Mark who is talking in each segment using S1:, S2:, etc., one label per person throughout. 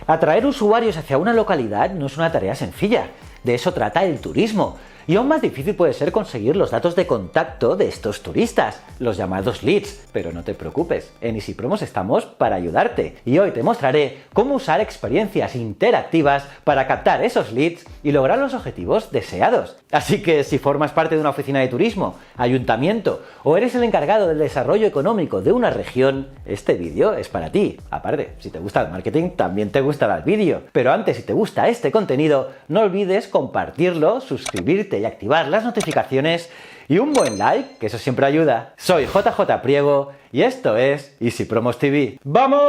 S1: Atraer usuarios hacia una localidad no es una tarea sencilla. De eso trata el turismo. Y aún más difícil puede ser conseguir los datos de contacto de estos turistas, los llamados leads. Pero no te preocupes, en EasyPromos estamos para ayudarte. Y hoy te mostraré cómo usar experiencias interactivas para captar esos leads y lograr los objetivos deseados. Así que si formas parte de una oficina de turismo, ayuntamiento o eres el encargado del desarrollo económico de una región, este vídeo es para ti. Aparte, si te gusta el marketing, también te gustará el vídeo. Pero antes, si te gusta este contenido, no olvides compartirlo, suscribirte y activar las notificaciones y un buen like, que eso siempre ayuda. Soy JJ Priego y esto es EasyPromos TV. ¡Vamos!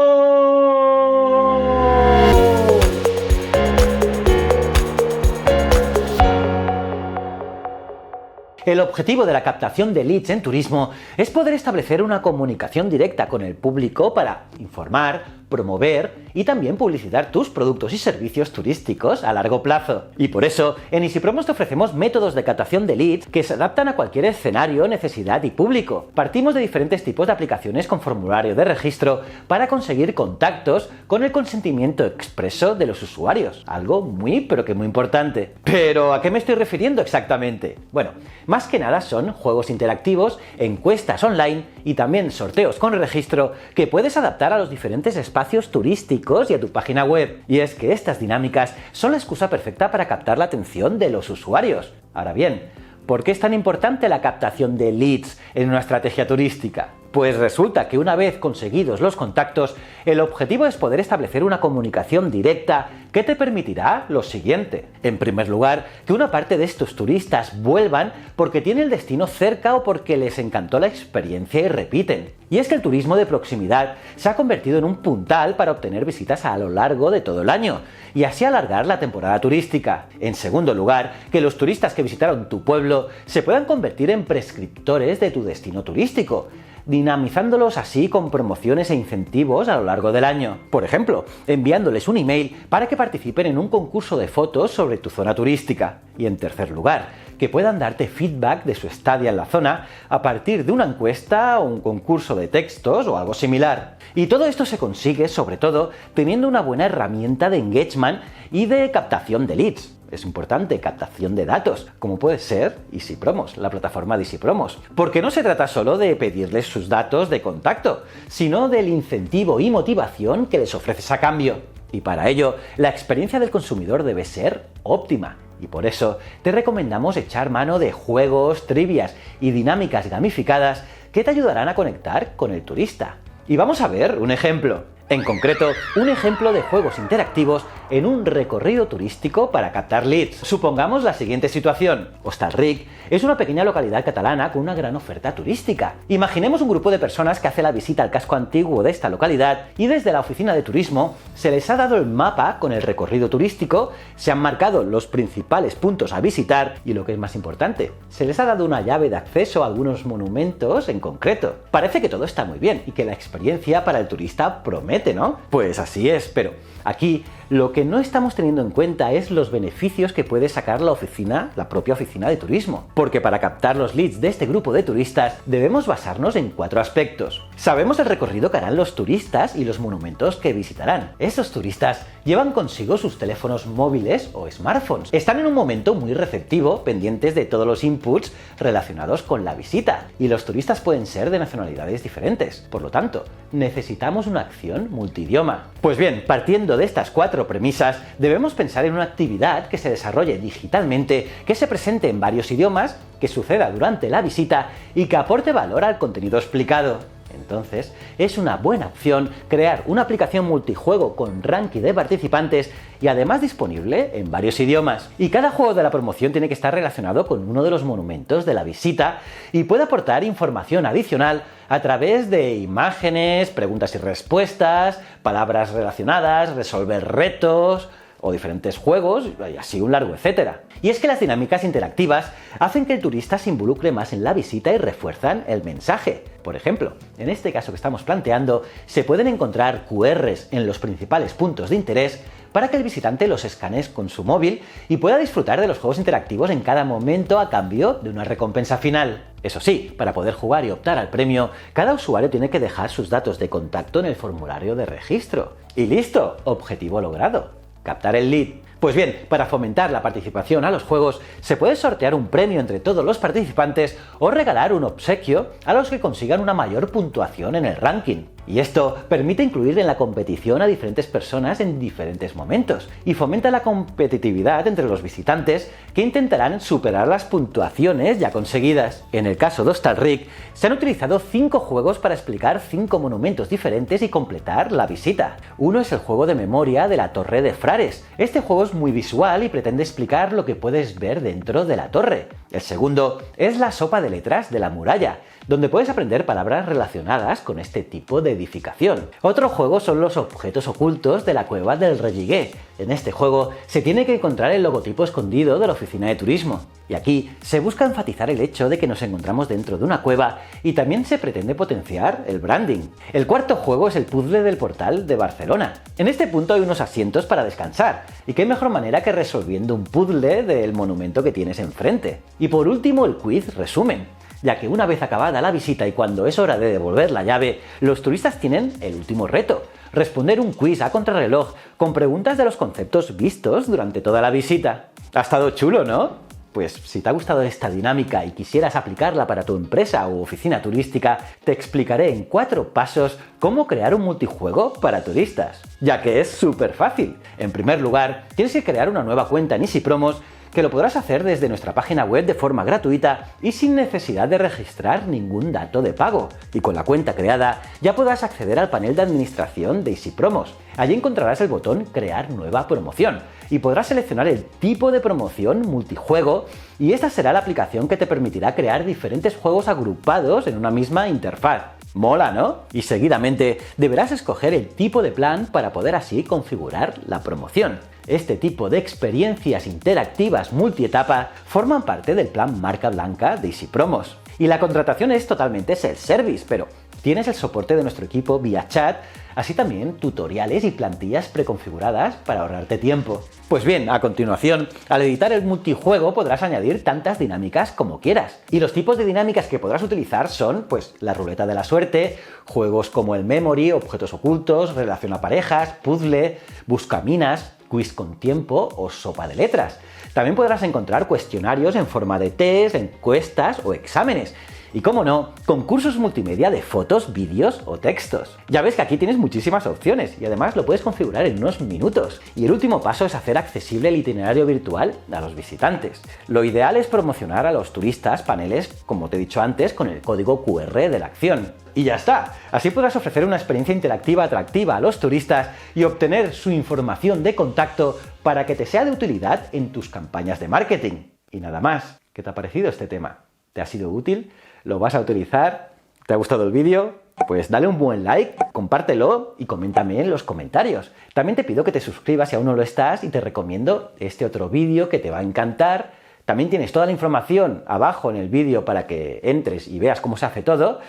S1: El objetivo de la captación de leads en turismo es poder establecer una comunicación directa con el público para informar, promover y también publicitar tus productos y servicios turísticos a largo plazo. Y por eso, en EasyPromos te ofrecemos métodos de captación de leads que se adaptan a cualquier escenario, necesidad y público. Partimos de diferentes tipos de aplicaciones con formulario de registro para conseguir contactos con el consentimiento expreso de los usuarios. Algo muy, pero que muy importante. ¿Pero a qué me estoy refiriendo exactamente? Bueno, más que nada son juegos interactivos, encuestas online y también sorteos con registro que puedes adaptar a los diferentes espacios turísticos y a tu página web. Y es que estas dinámicas son la excusa perfecta para captar la atención de los usuarios. Ahora bien, ¿por qué es tan importante la captación de leads en una estrategia turística? Pues resulta que una vez conseguidos los contactos, el objetivo es poder establecer una comunicación directa que te permitirá lo siguiente. En primer lugar, que una parte de estos turistas vuelvan porque tienen el destino cerca o porque les encantó la experiencia y repiten. Y es que el turismo de proximidad se ha convertido en un puntal para obtener visitas a lo largo de todo el año y así alargar la temporada turística. En segundo lugar, que los turistas que visitaron tu pueblo se puedan convertir en prescriptores de tu destino turístico, dinamizándolos así con promociones e incentivos a lo largo del año. Por ejemplo, enviándoles un email para que participen en un concurso de fotos sobre tu zona turística. Y en tercer lugar, que puedan darte feedback de su estadía en la zona a partir de una encuesta o un concurso de textos o algo similar. Y todo esto se consigue, sobre todo, teniendo una buena herramienta de engagement y de captación de leads. Es importante, captación de datos, como puede ser EasyPromos, la plataforma de EasyPromos. Porque no se trata solo de pedirles sus datos de contacto, sino del incentivo y motivación que les ofreces a cambio. Y para ello, la experiencia del consumidor debe ser óptima. Y por eso te recomendamos echar mano de juegos, trivias y dinámicas gamificadas que te ayudarán a conectar con el turista. Y vamos a ver un ejemplo. En concreto, un ejemplo de juegos interactivos en un recorrido turístico para captar leads. Supongamos la siguiente situación. Hostalric es una pequeña localidad catalana con una gran oferta turística. Imaginemos un grupo de personas que hace la visita al casco antiguo de esta localidad y desde la oficina de turismo se les ha dado el mapa con el recorrido turístico, se han marcado los principales puntos a visitar y, lo que es más importante, se les ha dado una llave de acceso a algunos monumentos en concreto. Parece que todo está muy bien y que la experiencia para el turista promete, ¿no? Pues así es, pero aquí lo que no estamos teniendo en cuenta es los beneficios que puede sacar la propia oficina de turismo. Porque para captar los leads de este grupo de turistas debemos basarnos en 4 aspectos. Sabemos el recorrido que harán los turistas y los monumentos que visitarán. Estos turistas llevan consigo sus teléfonos móviles o smartphones. Están en un momento muy receptivo, pendientes de todos los inputs relacionados con la visita. Y los turistas pueden ser de nacionalidades diferentes. Por lo tanto, necesitamos una acción multidioma. Pues bien, partiendo de estas 4 premisas, debemos pensar en una actividad que se desarrolle digitalmente, que se presente en varios idiomas, que suceda durante la visita y que aporte valor al contenido explicado. Entonces, es una buena opción crear una aplicación multijuego con ranking de participantes y además disponible en varios idiomas. Y cada juego de la promoción tiene que estar relacionado con uno de los monumentos de la visita y puede aportar información adicional a través de imágenes, preguntas y respuestas, palabras relacionadas, resolver retos o diferentes juegos, y así un largo etcétera. Y es que las dinámicas interactivas hacen que el turista se involucre más en la visita y refuerzan el mensaje. Por ejemplo, en este caso que estamos planteando, se pueden encontrar QRs en los principales puntos de interés para que el visitante los escanee con su móvil y pueda disfrutar de los juegos interactivos en cada momento a cambio de una recompensa final. Eso sí, para poder jugar y optar al premio, cada usuario tiene que dejar sus datos de contacto en el formulario de registro. Y listo, objetivo logrado. Captar el lead. Pues bien, para fomentar la participación a los juegos, se puede sortear un premio entre todos los participantes o regalar un obsequio a los que consigan una mayor puntuación en el ranking. Y esto permite incluir en la competición a diferentes personas en diferentes momentos y fomenta la competitividad entre los visitantes que intentarán superar las puntuaciones ya conseguidas. En el caso de Ostalric, se han utilizado 5 juegos para explicar 5 monumentos diferentes y completar la visita. Uno es el juego de memoria de la Torre de Frares. Este juego es muy visual y pretende explicar lo que puedes ver dentro de la torre. El segundo es la sopa de letras de la muralla, donde puedes aprender palabras relacionadas con este tipo de edificación. Otro juego son los objetos ocultos de la cueva del Reguigué. En este juego se tiene que encontrar el logotipo escondido de la oficina de turismo. Y aquí se busca enfatizar el hecho de que nos encontramos dentro de una cueva y también se pretende potenciar el branding. El cuarto juego es el puzzle del portal de Barcelona. En este punto hay unos asientos para descansar, y qué mejor manera que resolviendo un puzzle del monumento que tienes enfrente. Y por último el quiz resumen, ya que una vez acabada la visita y cuando es hora de devolver la llave, los turistas tienen el último reto: responder un quiz a contrarreloj con preguntas de los conceptos vistos durante toda la visita. Ha estado chulo, ¿no? Pues si te ha gustado esta dinámica y quisieras aplicarla para tu empresa u oficina turística, te explicaré en 4 pasos cómo crear un multijuego para turistas, ya que es súper fácil. En primer lugar, tienes que crear una nueva cuenta en Easy Promos, que lo podrás hacer desde nuestra página web de forma gratuita y sin necesidad de registrar ningún dato de pago. Y con la cuenta creada ya podrás acceder al panel de administración de Easy Promos. Allí encontrarás el botón Crear nueva promoción y podrás seleccionar el tipo de promoción multijuego, y esta será la aplicación que te permitirá crear diferentes juegos agrupados en una misma interfaz. Mola, ¿no? Y seguidamente deberás escoger el tipo de plan para poder así configurar la promoción. Este tipo de experiencias interactivas multietapa forman parte del plan marca blanca de Easy Promos. Y la contratación es totalmente self-service, pero tienes el soporte de nuestro equipo vía chat, así también tutoriales y plantillas preconfiguradas para ahorrarte tiempo. Pues bien, a continuación, al editar el multijuego podrás añadir tantas dinámicas como quieras. Y los tipos de dinámicas que podrás utilizar son, pues, la ruleta de la suerte, juegos como el memory, objetos ocultos, relación a parejas, puzzle, buscaminas, quiz con tiempo o sopa de letras. También podrás encontrar cuestionarios en forma de test, encuestas o exámenes. Y cómo no, concursos multimedia de fotos, vídeos o textos. Ya ves que aquí tienes muchísimas opciones y además lo puedes configurar en unos minutos. Y el último paso es hacer accesible el itinerario virtual a los visitantes. Lo ideal es promocionar a los turistas paneles, como te he dicho antes, con el código QR de la acción. Y ya está, así podrás ofrecer una experiencia interactiva atractiva a los turistas y obtener su información de contacto para que te sea de utilidad en tus campañas de marketing. Y nada más. ¿Qué te ha parecido este tema? ¿Te ha sido útil? ¿Lo vas a utilizar? ¿Te ha gustado el vídeo? Pues dale un buen like, compártelo y coméntame en los comentarios. También te pido que te suscribas si aún no lo estás y te recomiendo este otro vídeo que te va a encantar. También tienes toda la información abajo en el vídeo para que entres y veas cómo se hace todo.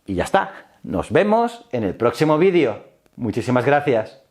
S1: Y ya está. Nos vemos en el próximo vídeo. Muchísimas gracias.